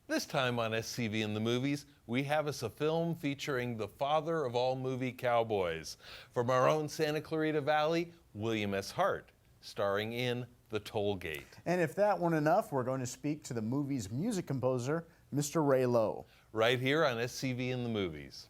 This time on SCV in the Movies, we have us a film featuring the father of all movie cowboys. From our own Santa Clarita Valley, William S. Hart, starring in The Tollgate. And if that weren't enough, we're going to speak to the movie's music composer, Mr. Ray Lowe. Right here on SCV in the Movies.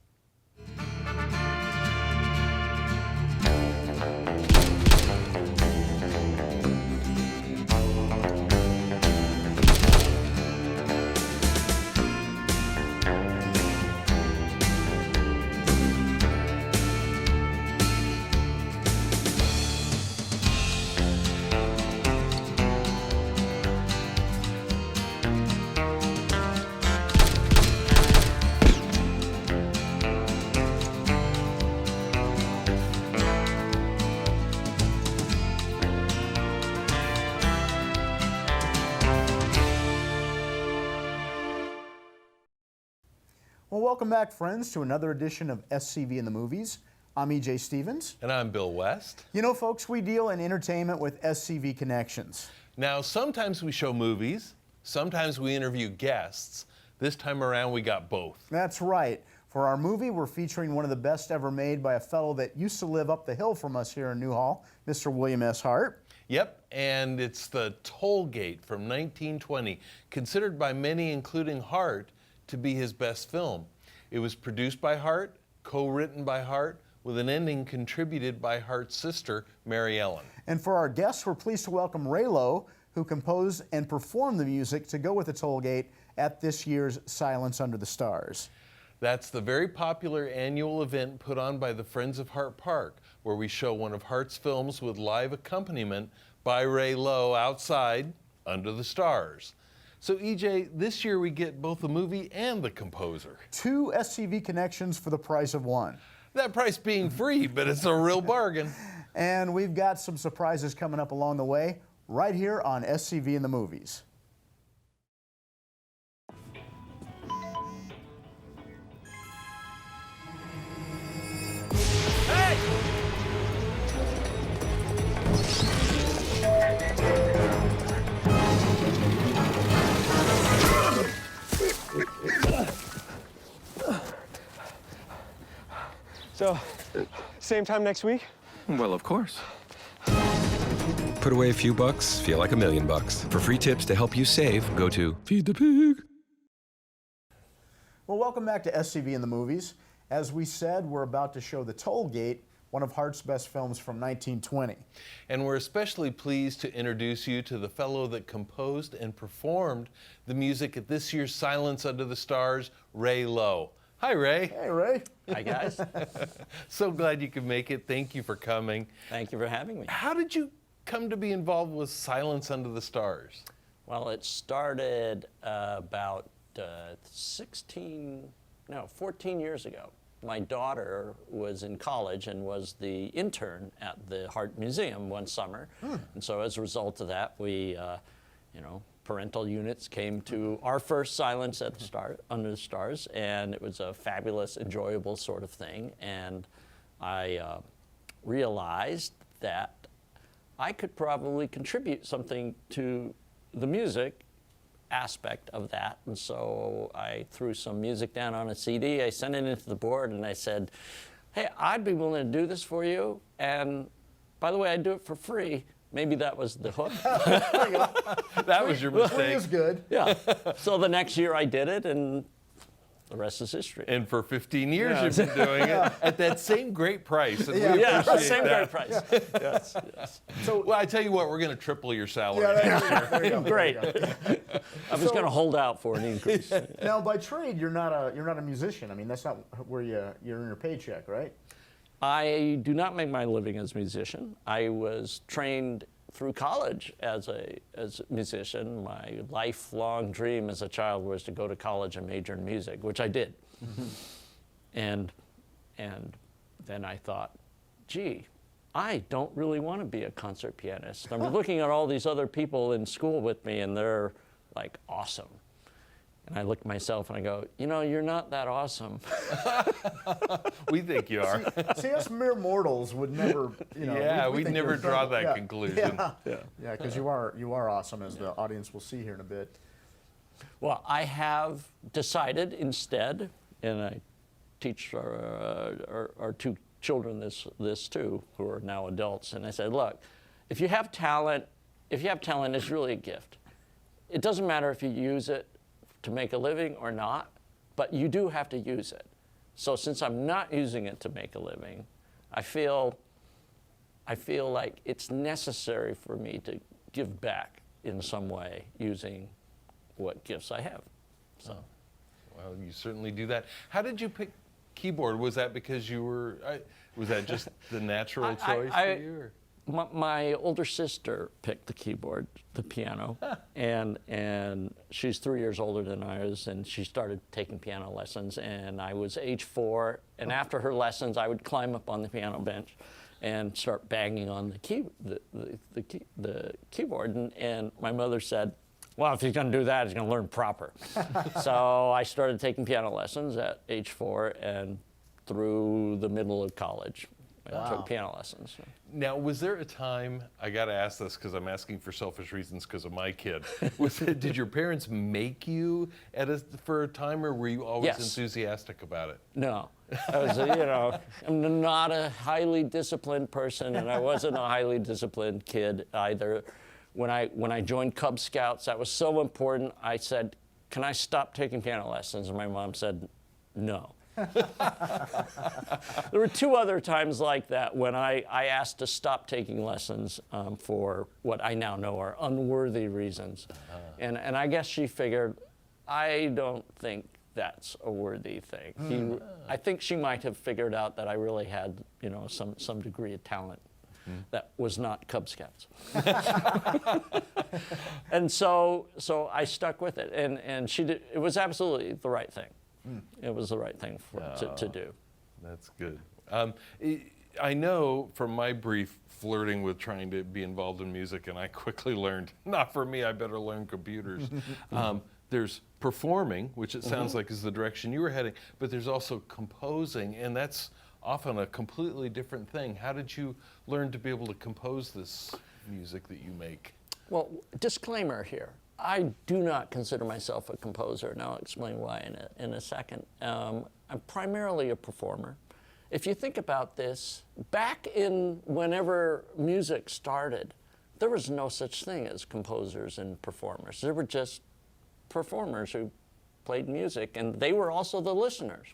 Well, welcome back, friends, to another edition of SCV in the Movies. I'm E.J. Stevens. And I'm Bill West. You know, folks, we deal in entertainment with SCV connections. Now, sometimes we show movies, sometimes we interview guests. This time around, we got both. That's right. For our movie, we're featuring one of the best ever made by a fellow that used to live up the hill from us here in Newhall, Mr. William S. Hart. Yep, and it's The Tollgate from 1920, considered by many, including Hart, to be his best film. It was produced by Hart, co-written by Hart, with an ending contributed by Hart's sister, Mary Ellen. And for our guests, we're pleased to welcome Ray Lowe, who composed and performed the music to go with The Tollgate at this year's Silence Under the Stars. That's the very popular annual event put on by the Friends of Hart Park, where we show one of Hart's films with live accompaniment by Ray Lowe outside, under the stars. So, E.J., this year we get both the movie and the composer. 2 SCV connections for the price of one. That price being free, but it's a real bargain. And we've got some surprises coming up along the way, right here on SCV in the Movies. So, same time next week? Well, of course. Put away a few bucks, feel like $1 million. For free tips to help you save, go to Feed the Pig. Well, welcome back to SCV in the Movies. As we said, we're about to show The Tollgate, one of Hart's best films from 1920. And we're especially pleased to introduce you to the fellow that composed and performed the music at this year's Silence Under the Stars, Ray Lowe. Hi, Ray. Hey, Ray. Hi, guys. So glad you could make it. Thank you for coming. Thank you for having me. How did you come to be involved with Silence Under the Stars? Well, it started about 14 years ago. My daughter was in college and was the intern at the Hart Museum one summer. And so as a result of that, we, parental units came to our first Silence at the Under the Stars, and it was a fabulous, enjoyable sort of thing. And I realized that I could probably contribute something to the music aspect of that. And so I threw some music down on a CD, I sent it into the board, and I said, hey, I'd be willing to do this for you. And by the way, I'd do it for free. Maybe that was the hook. That was your mistake. Free is good. Yeah. So the next year I did it, and the rest is history. And for 15 years you've been doing it at that same great price. And we Yeah, appreciate same that. great price. Yes, yes. So, well, I tell you what, we're going to triple your salary. There you go. Great. I was going to hold out for an increase. Now, by trade, you're not a musician. I mean, that's not where you're in your paycheck, right? I do not make my living as a musician. I was trained through college as a musician. My lifelong dream as a child was to go to college and major in music, which I did. And then I thought, gee, I don't really want to be a concert pianist. I'm looking at all these other people in school with me, and they're like awesome. And I look at myself and I go, you know, you're not that awesome. We think you are. See, us mere mortals would never, Yeah, we'd think never you're draw incredible. that conclusion. Yeah, because you are awesome, as the audience will see here in a bit. Well, I have decided instead, and I teach our two children this too, who are now adults, and I said, look, if you have talent, it's really a gift. It doesn't matter if you use it to make a living or not, but you do have to use it. So since I'm not using it to make a living, I feel like it's necessary for me to give back in some way using what gifts I have. So. Well, you certainly do that. How did you pick keyboard? Was that because you were, was that just the natural choice for you? Or? My older sister picked the keyboard, the piano, and she's 3 years older than I was, and she started taking piano lessons, and I was age 4, and after her lessons, I would climb up on the piano bench and start banging on the keyboard, and my mother said, well, if he's going to do that, he's going to learn proper. So I started taking piano lessons at age 4 and through the middle of college. I took piano lessons. Now, was there a time, I got to ask this because I'm asking for selfish reasons because of my kid. Did your parents make you for a time, or were you always enthusiastic about it? No. I was, I'm not a highly disciplined person, and I wasn't a highly disciplined kid either. When I joined Cub Scouts, that was so important. I said, can I stop taking piano lessons? And my mom said, no. There were 2 other times like that when I asked to stop taking lessons for what I now know are unworthy reasons. And I guess she figured, I don't think that's a worthy thing. I think she might have figured out that I really had, some degree of talent. That was not Cub Scouts. And so I stuck with it, and she did, it was absolutely the right thing. It was the right thing to do. That's good. I know from my brief flirting with trying to be involved in music, and I quickly learned, not for me, I better learn computers. There's performing, which it sounds like is the direction you were heading, but there's also composing, and that's often a completely different thing. How did you learn to be able to compose this music that you make? Well, disclaimer here. I do not consider myself a composer, and I'll explain why in a second. I'm primarily a performer. If you think about this, back in whenever music started, there was no such thing as composers and performers. There were just performers who played music, and they were also the listeners.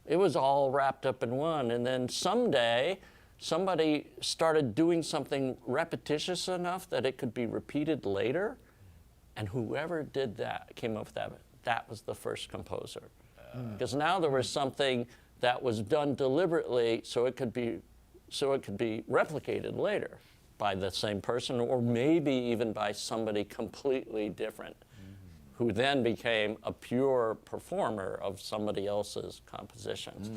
It was all wrapped up in one, and then someday, somebody started doing something repetitious enough that it could be repeated later, and whoever did that, came up with that was the first composer. Because now there was something that was done deliberately so it could be replicated later by the same person, or maybe even by somebody completely different, who then became a pure performer of somebody else's compositions.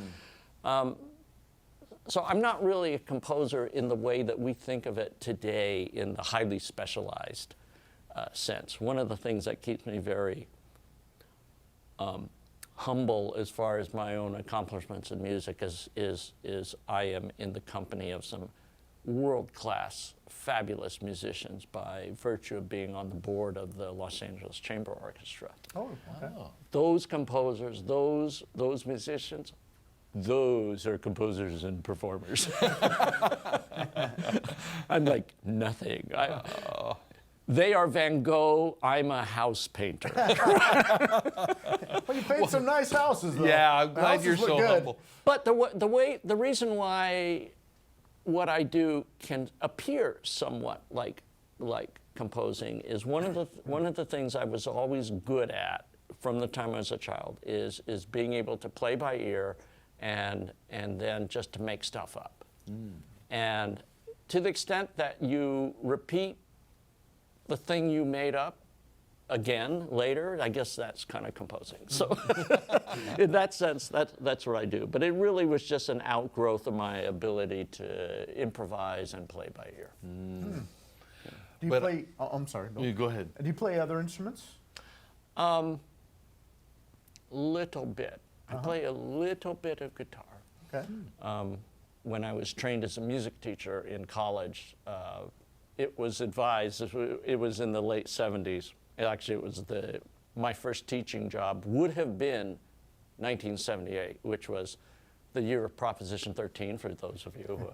So I'm not really a composer in the way that we think of it today in the highly specialized sense. One of the things that keeps me very humble as far as my own accomplishments in music is I am in the company of some world-class, fabulous musicians by virtue of being on the board of the Los Angeles Chamber Orchestra. Oh, okay. Those composers, those musicians, those are composers and performers. I'm like nothing. They are Van Gogh, I'm a house painter. Well, you paint some nice houses, though. Yeah, I'm glad you're so humble. But the reason why what I do can appear somewhat like composing is one of the things I was always good at from the time I was a child is being able to play by ear and then just to make stuff up. And to the extent that you repeat the thing you made up again later, I guess that's kind of composing. So in that sense, that's what I do. But it really was just an outgrowth of my ability to improvise and play by ear. Do you play, I'm sorry. You go ahead. Do you play other instruments? Little bit. I play a little bit of guitar. Okay. When I was trained as a music teacher in college, it was advised, it was in the late 70s, Actually, it was my first teaching job would have been 1978, which was the year of Proposition 13, for those of you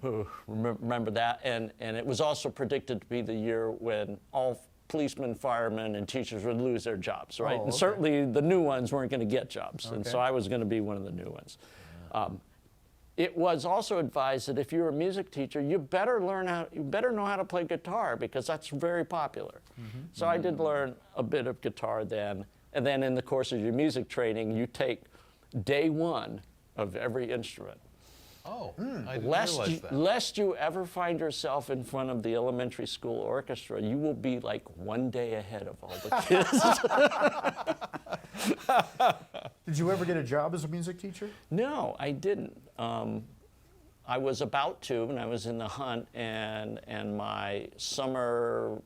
who remember that. And it was also predicted to be the year when all policemen, firemen, and teachers would lose their jobs, right? Oh, And okay. certainly the new ones weren't going to get jobs. And so Okay. I was going to be one of the new ones. It was also advised that if you're a music teacher, you better know how to play guitar, because that's very popular. So I did learn a bit of guitar then, and then in the course of your music training, you take day one of every instrument. Oh, I didn't Lest realize you, that. lest you ever find yourself in front of the elementary school orchestra, you will be like one day ahead of all the kids. Did you ever get a job as a music teacher? No, I didn't. I was about to, and I was in the hunt, and my summer,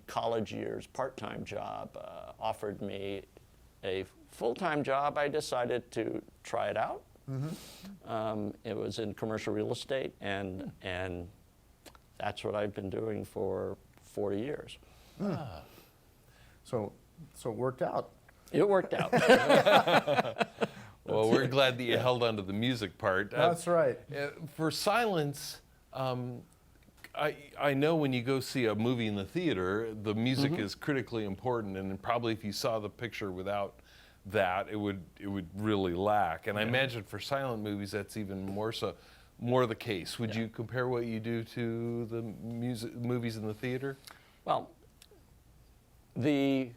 college years part-time job offered me a full-time job. I decided to try it out. It was in commercial real estate, and that's what I've been doing for 40 years. So it worked out. It worked out. Well, we're glad that you held on to the music part. That's right. For silence, I know when you go see a movie in the theater, the music is critically important, and probably if you saw the picture without that, it would really lack. And I imagine for silent movies, that's even more the case. Would you compare what you do to the movies in the theater? Well, the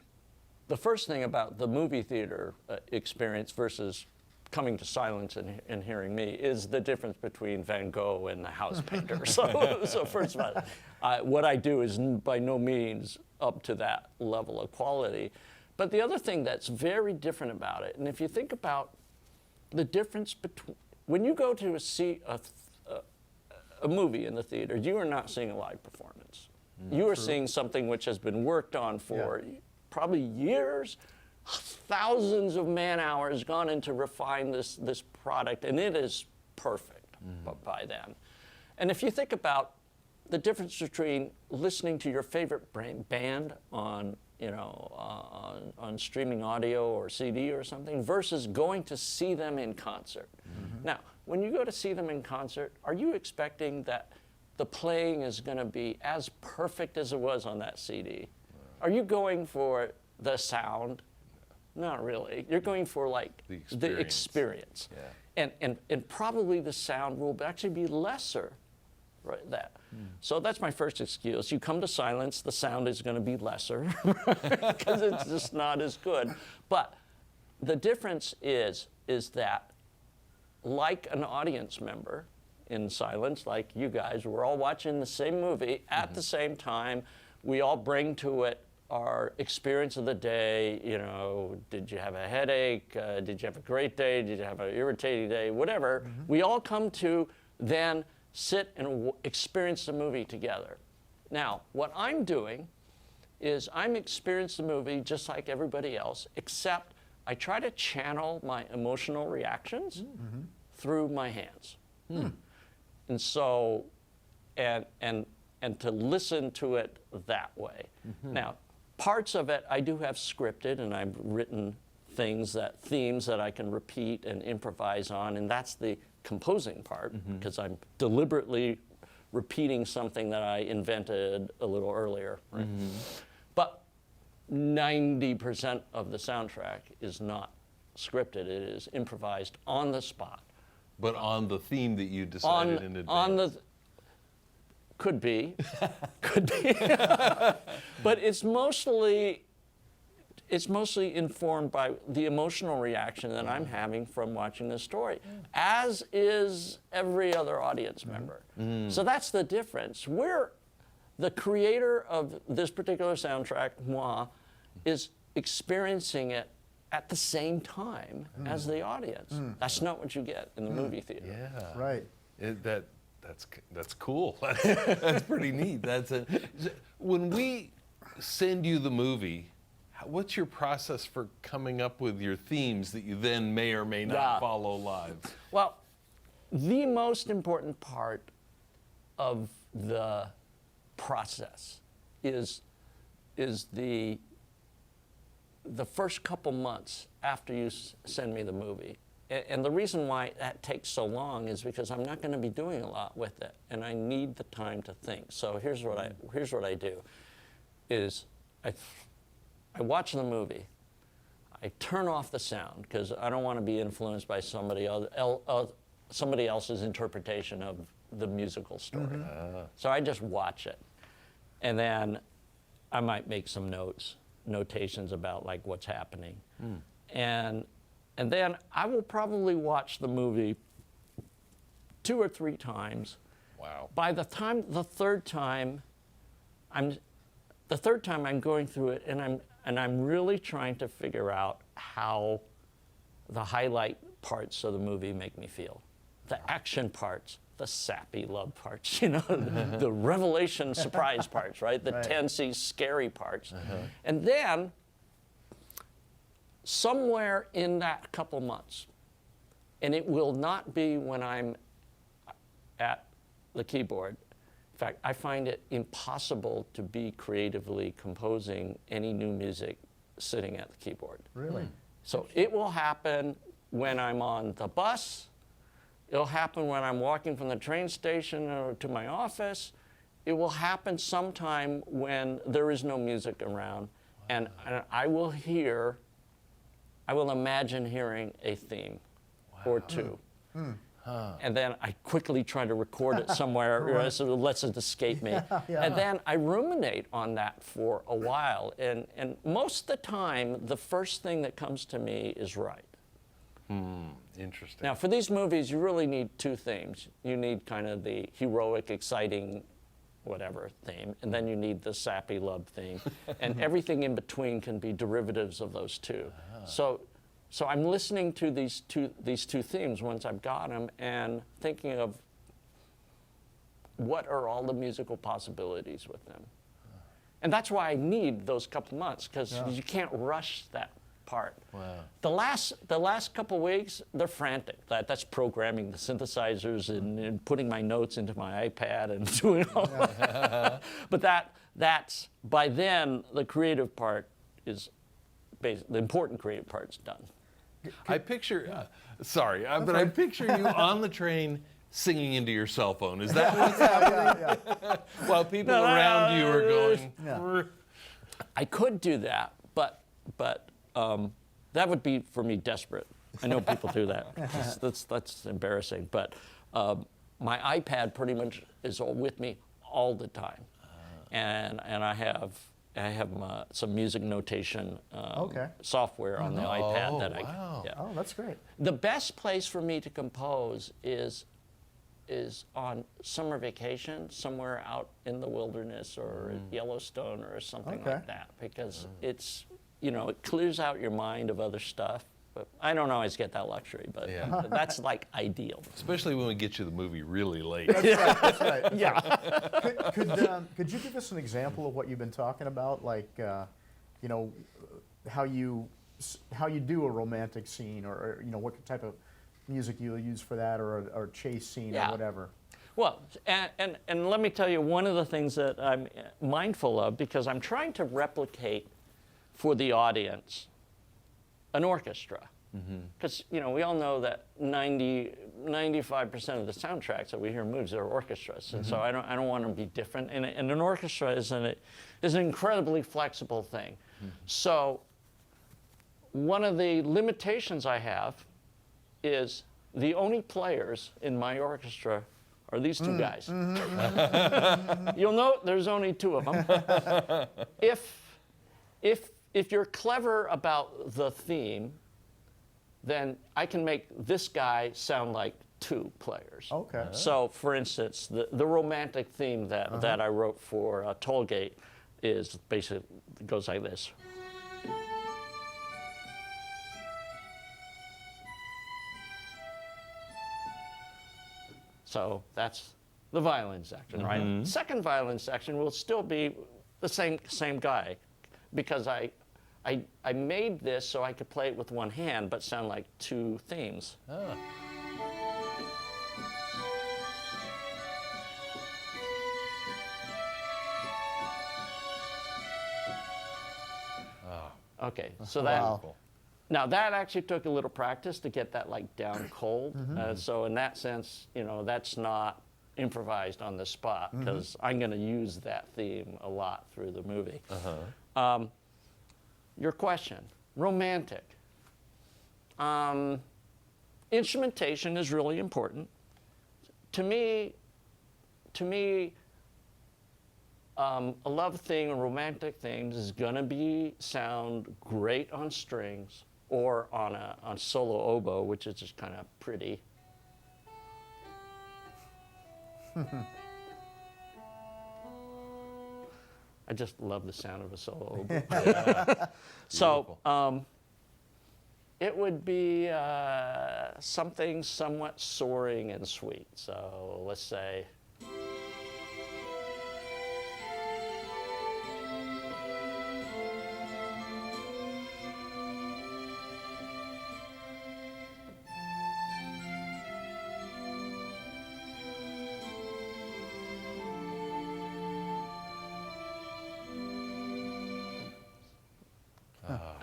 first thing about the movie theater experience versus coming to silence and hearing me is the difference between Van Gogh and the house painter. So first of all, what I do is by no means up to that level of quality. But the other thing that's very different about it, and if you think about the difference between, when you go to see a movie in the theater, you are not seeing a live performance. You are seeing something which has been worked on for probably years, thousands of man-hours gone into refine this product, and it is perfect by then. And if you think about the difference between listening to your favorite band on on streaming audio or CD or something versus going to see them in concert. Now, when you go to see them in concert, are you expecting that the playing is going to be as perfect as it was on that CD? Are you going for the sound? Not really. You're going for like the experience. Yeah. And probably the sound will actually be lesser. Right, that. So that's my first excuse. You come to silence, the sound is going to be lesser because it's just not as good. But the difference is that, like an audience member in silence, like you guys, we're all watching the same movie at the same time. We all bring to it our experience of the day. You know, did you have a headache? Did you have a great day? Did you have an irritating day? Whatever. We all come to then sit and experience the movie together. Now, what I'm doing is I'm experiencing the movie just like everybody else, except I try to channel my emotional reactions through my hands. And so, and to listen to it that way. Now, parts of it I do have scripted, and I've written themes that I can repeat and improvise on, and that's the composing part, because I'm deliberately repeating something that I invented a little earlier. Right? But 90% of the soundtrack is not scripted. It is improvised on the spot. But on the theme that you decided in advance. On the could be. But it's mostly informed by the emotional reaction that I'm having from watching the story, as is every other audience member. So that's the difference. The creator of this particular soundtrack, moi, is experiencing it at the same time as the audience. That's not what you get in the movie theater. Yeah. Right. That's cool. That's pretty neat. When we send you the movie, what's your process for coming up with your themes that you then may or may not follow live? Well, the most important part of the process is is the first couple months after you send me the movie. And the reason why that takes so long is because I'm not going to be doing a lot with it, and I need the time to think. So here's what I do: is I watch the movie, I turn off the sound because I don't want to be influenced by somebody else's interpretation of the musical story. So I just watch it, and then I might make some notations about like what's happening, and then I will probably watch the movie 2 or 3 times. Wow. By the third time I'm going through it, and I'm really trying to figure out how the highlight parts of the movie make me feel. The action parts, the sappy love parts, you know, the revelation surprise parts, right? The tensey, scary parts. And then somewhere in that couple months, and it will not be when I'm at the keyboard. In fact, I find it impossible to be creatively composing any new music sitting at the keyboard. Really? So it will happen when I'm on the bus. It'll happen when I'm walking from the train station or to my office. It will happen sometime when there is no music around, and I will imagine hearing a theme or two. And then I quickly try to record it somewhere so it lets it escape me. And then I ruminate on that for a while. And most of the time, the first thing that comes to me is right. Interesting. Now, for these movies, you really need 2 themes. You need kind of the heroic, exciting, whatever theme, and then you need the sappy love theme. And everything in between can be derivatives of those 2. So I'm listening to these two themes once I've got them and thinking of what are all the musical possibilities with them. And that's why I need those couple months, because you can't rush that part. Wow. The last couple weeks, they're frantic. That's programming the synthesizers and putting my notes into my iPad and doing all that. But that's by then the creative part is the important creative part's done. I picture, but I picture you on the train singing into your cell phone. Is that what's happening? While people around you are going. I could do that, but that would be for me desperate. I know people do that. That's embarrassing. But my iPad pretty much is with me all the time, and I have some music notation software on the iPad that Oh, that's great. The best place for me to compose is on summer vacation, somewhere out in the wilderness or Yellowstone or something like that, because it's, it clears out your mind of other stuff. But I don't always get that luxury, but that's like ideal. Especially when we get you the movie really late. That's right. Yeah. Could you give us an example of what you've been talking about, like, how you do a romantic scene, or what type of music you'll use for that, or a chase scene or whatever? Well, and let me tell you one of the things that I'm mindful of, because I'm trying to replicate for the audience an orchestra. Because, we all know that 95% of the soundtracks that we hear in movies are orchestras. And so I don't want to be different. And an orchestra is an incredibly flexible thing. So one of the limitations I have is the only players in my orchestra are these 2 guys. You'll note there's only 2 of them. If you're clever about the theme, then I can make this guy sound like 2 players. Okay. So, for instance, the romantic theme that I wrote for Tollgate is basically goes like this. So that's the violin section, right? Second violin section will still be the same guy, because I made this so I could play it with one hand, but sound like 2 themes. Okay, so that. Wow. Now that actually took a little practice to get that like down cold. So in that sense, you know, that's not improvised on the spot because I'm going to use that theme a lot through the movie. Your question, romantic. Instrumentation is really important. To me, a love thing, a romantic thing is going to sound great on strings or on solo oboe, which is just kind of pretty. I just love the sound of a solo oboe. So it would be something somewhat soaring and sweet. So let's say.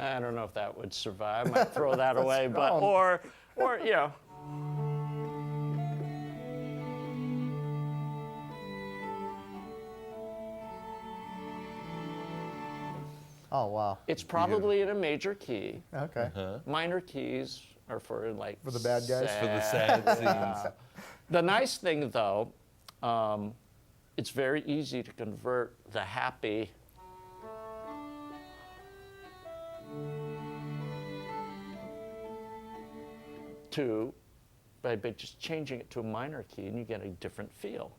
I don't know if that would survive. I might throw that away, but or you know. Oh, wow. It's probably in a major key. Okay. Minor keys are for like For the bad guys? For the sad scenes. The nice thing though, it's very easy to convert the happy by just changing it to a minor key, and you get a different feel.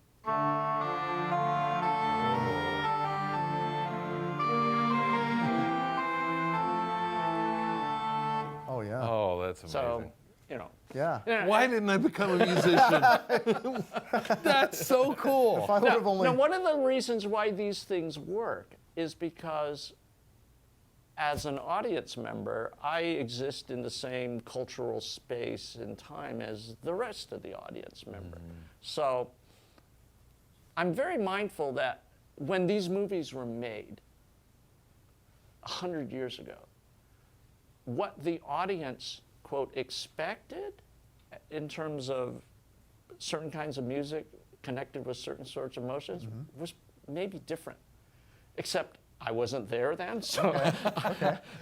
Oh, yeah. Oh, that's amazing. So, you know. Yeah. Why didn't I become a musician? That's so cool. If I would have only... Now, one of the reasons why these things work is because as an audience member, I exist in the same cultural space and time as the rest of the audience member. So I'm very mindful that when these movies were made 100 years ago, what the audience, quote, expected in terms of certain kinds of music connected with certain sorts of emotions was maybe different, except I wasn't there then, so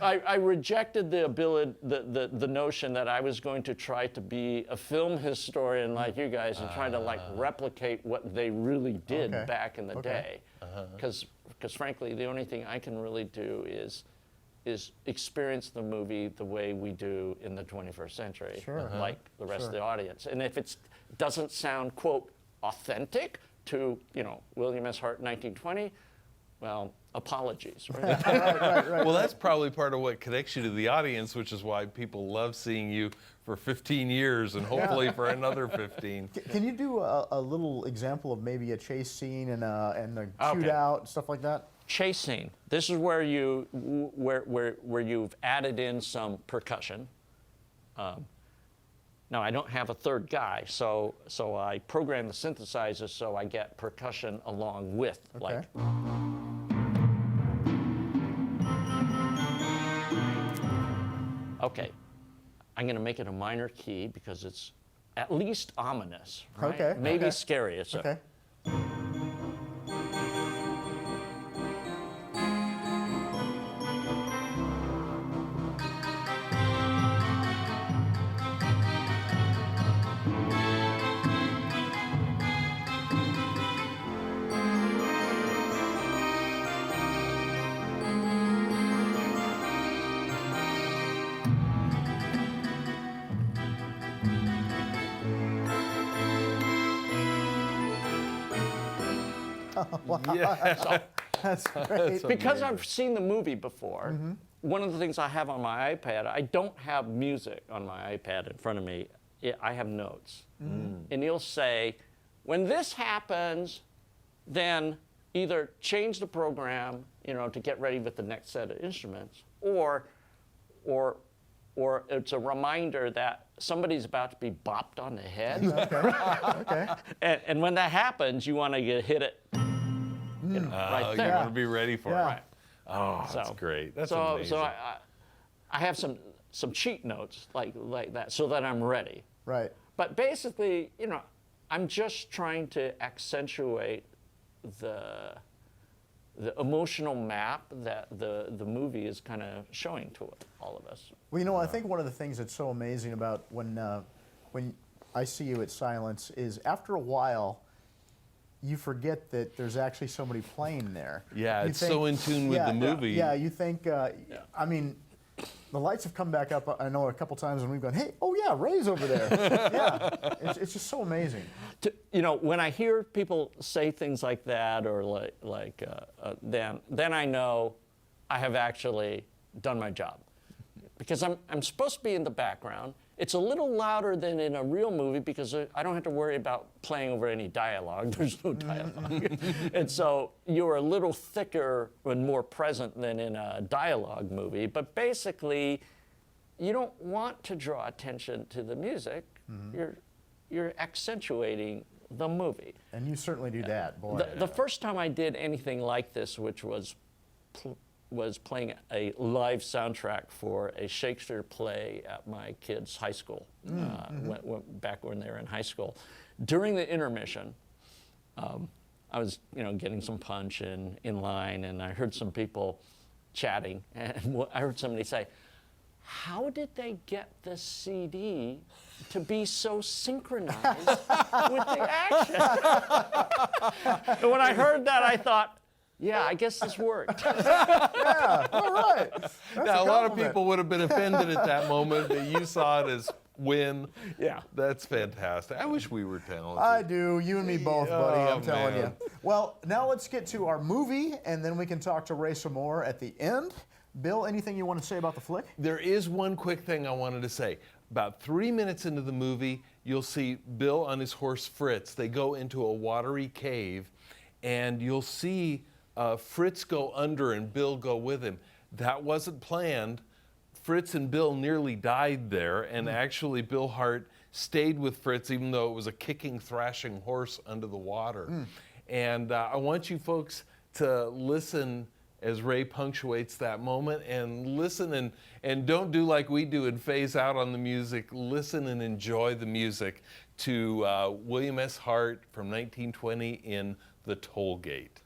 I rejected the ability, the notion that I was going to try to be a film historian like you guys and try to like replicate what they really did back in the day, because frankly, the only thing I can really do is experience the movie the way we do in the 21st century, like the rest of the audience. And if it doesn't sound, quote, authentic to, you know, William S. Hart 1920, well, apologies, right? Right. Well, that's probably part of what connects you to the audience, which is why people love seeing you for 15 years and hopefully for another 15. Can you do a little example of maybe a chase scene and a shootout, stuff like that? Chase scene. This is where where you've added in some percussion. Now I don't have a third guy, so I program the synthesizer so I get percussion along with like. Okay, I'm going to make it a minor key because it's at least ominous, right? Okay. Maybe scary. So. Okay. Wow. Yeah. That's great. Because I've seen the movie before, one of the things I have on my iPad, I don't have music on my iPad in front of me. I have notes. And you'll say, when this happens, then either change the program, you know, to get ready with the next set of instruments, or it's a reminder that somebody's about to be bopped on the head. Okay. And when that happens, you want to hit it right there. You want to be ready for it. Yeah. Right. Oh, that's So- great. That's so, amazing. So I have some cheat notes like that so that I'm ready. Right. But basically, you know, I'm just trying to accentuate the emotional map that the movie is kind of showing to all of us. Well, you know, I think one of the things that's so amazing about when I see you at Silence is after a while, you forget that there's actually somebody playing there. Yeah, You it's so in tune with the movie. Yeah, you think, I mean, the lights have come back up, I know, a couple times when we've gone, hey, oh yeah, Ray's over there. Yeah, it's just so amazing. You know, when I hear people say things like that, or then I know I have actually done my job, because I'm supposed to be in the background. It's a little louder than in a real movie because I don't have to worry about playing over any dialogue. There's no dialogue. And so you're a little thicker and more present than in a dialogue movie. But basically, you don't want to draw attention to the music. You're accentuating the movie. And you certainly do that, boy. The first time I did anything like this, which was playing a live soundtrack for a Shakespeare play at my kids' high school, back when they were in high school. During the intermission, I was, you know, getting some punch in line, and I heard some people chatting, and I heard somebody say, "How did they get the CD to be so synchronized with the action?" And when I heard that, I thought, yeah, I guess this worked. Yeah, all right. That's Now, a lot of compliment. people would have been offended at that moment, but you saw it as win. Yeah. That's fantastic. I wish we were talented. I do. You and me both, buddy. Oh, I'm telling man. you. Well, now let's get to our movie, and then we can talk to Ray some more at the end. Bill, anything you want to say about the flick? There is one quick thing I wanted to say. About 3 minutes into the movie, you'll see Bill on his horse Fritz. They go into a watery cave, and you'll see Fritz go under and Bill go with him. That wasn't planned. Fritz and Bill nearly died there, and actually Bill Hart stayed with Fritz even though it was a kicking, thrashing horse under the water. And I want you folks to listen as Ray punctuates that moment, and listen and don't do like we do and phase out on the music. Listen and enjoy the music to William S. Hart from 1920 in The Tollgate.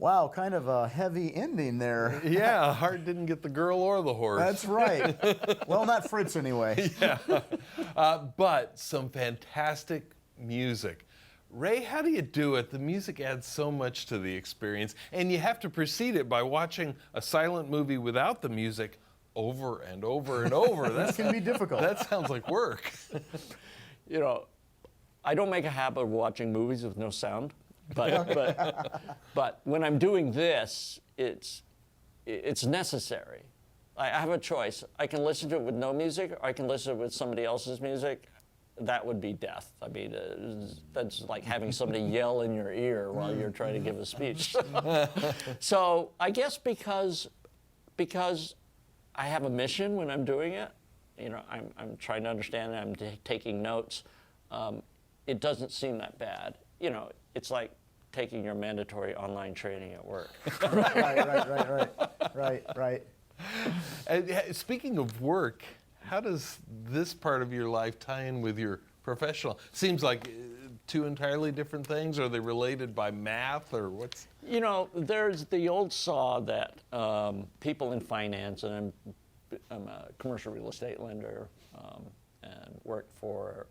Wow, kind of a heavy ending there. Yeah, Hart didn't get the girl or the horse. That's right. Well, not Fritz anyway. But some fantastic music. Ray, how do you do it? The music adds so much to the experience, and you have to precede it by watching a silent movie without the music over and over and over. That can be difficult. That sounds like work. You know, I don't make a habit of watching movies with no sound, but when I'm doing this, it's necessary. I have a choice. I can listen to it with no music, or I can listen to it with somebody else's music. That would be death. I mean, that's like having somebody yell in your ear while you're trying to give a speech. So I guess because I have a mission when I'm doing it, you know, I'm trying to understand it, I'm taking notes, it doesn't seem that bad. You know, it's like taking your mandatory online training at work. Right. And speaking of work, how does this part of your life tie in with your professional? Seems like two entirely different things. Are they related by math or what's? You know, there's the old saw that people in finance, and I'm a commercial real estate lender, and worked for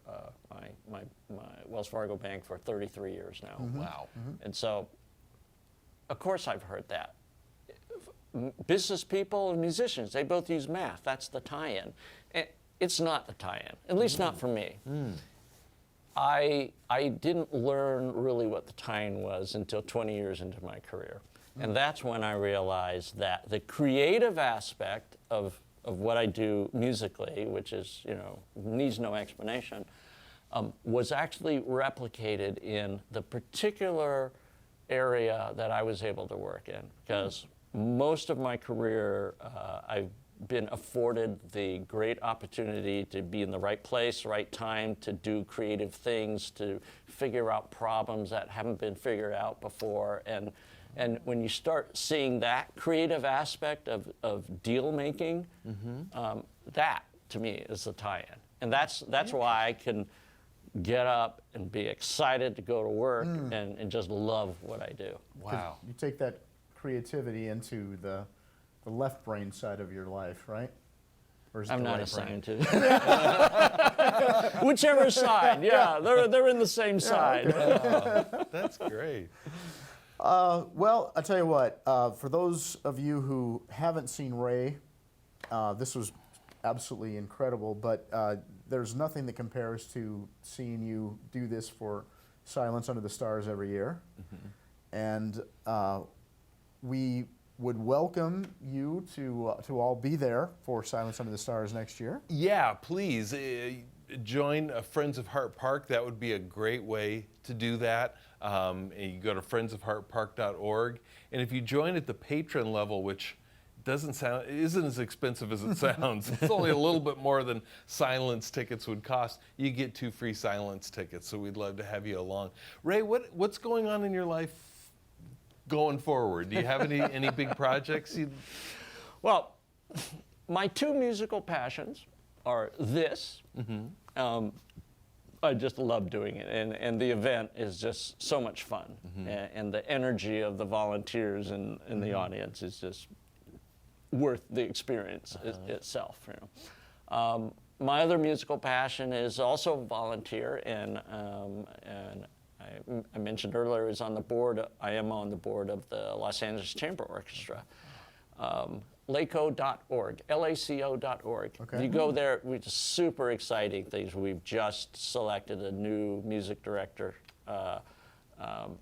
my Wells Fargo bank for 33 years now. Mm-hmm. Wow. Mm-hmm. And so, of course I've heard that. Business people and musicians, they both use math. That's the tie-in. It's not the tie-in, at least not for me. I didn't learn really what the tie-in was until 20 years into my career. And that's when I realized that the creative aspect of what I do musically, which is, you know, needs no explanation, was actually replicated in the particular area that I was able to work in. Because most of my career, I've been afforded the great opportunity to be in the right place, right time, to do creative things, to figure out problems that haven't been figured out before. And when you start seeing that creative aspect of deal making, that to me is the tie-in. And that's why I can get up and be excited to go to work and just love what I do. Wow. You take that creativity into the left brain side of your life, right? Or is it I'm the not right a brain? scientist. Whichever side, yeah, they're in the same side. That's great. Well, I tell you what, for those of you who haven't seen Ray, this was absolutely incredible, but there's nothing that compares to seeing you do this for Silence Under the Stars every year. And we would welcome you to all be there for Silence Under the Stars next year. Yeah, please join Friends of Hart Park. That would be a great way to do that. And you go to friendsofhartpark.org. And if you join at the patron level, which isn't as expensive as it sounds. It's only a little bit more than Silence tickets would cost. You get 2 free Silence tickets, so we'd love to have you along. Ray, what's going on in your life going forward? Do you have any big projects? Well, my 2 musical passions are this. I just love doing it, and the event is just so much fun, and the energy of the volunteers and the audience is just worth the experience itself. You know. My other musical passion is also volunteer, and I mentioned earlier I am on the board of the Los Angeles Chamber Orchestra. LACO.org, LACO.org. Okay. If you go there, it's super exciting things. We've just selected a new music director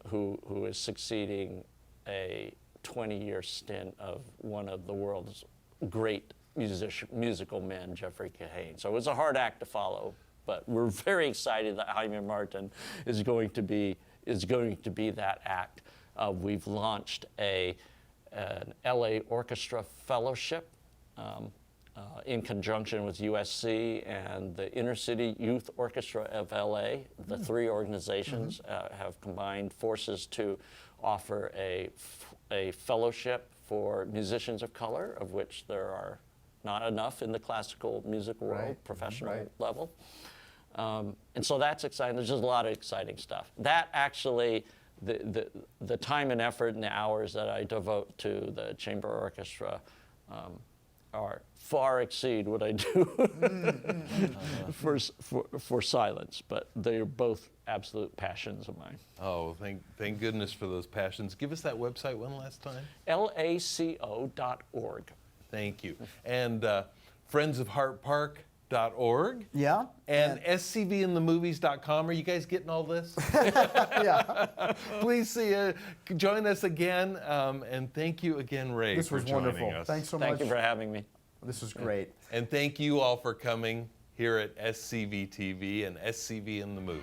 who is succeeding a 20-year stint of one of the world's great musical men, Jeffrey Kahane. So it's a hard act to follow, but we're very excited that Jaime Martin is going to be that act. We've launched an LA Orchestra Fellowship in conjunction with USC and the Inner City Youth Orchestra of LA. The 3 organizations have combined forces to offer a fellowship for musicians of color, of which there are not enough in the classical music world, professional level. And so that's exciting. There's just a lot of exciting stuff. That actually the time and effort and the hours that I devote to the chamber orchestra are far exceed what I do for silence, but they are both absolute passions of mine. Oh, thank goodness for those passions. Give us that website one last time. LACO.org. Thank you. And friendsofhartpark.org. Yeah. And scvinthemovies.com. Are you guys getting all this? Yeah. Please join us again. And thank you again, Ray, This for was joining wonderful. us. Thanks so much. Thank you for having me. This is great. And thank you all for coming here at SCV TV and SCV in the Movies.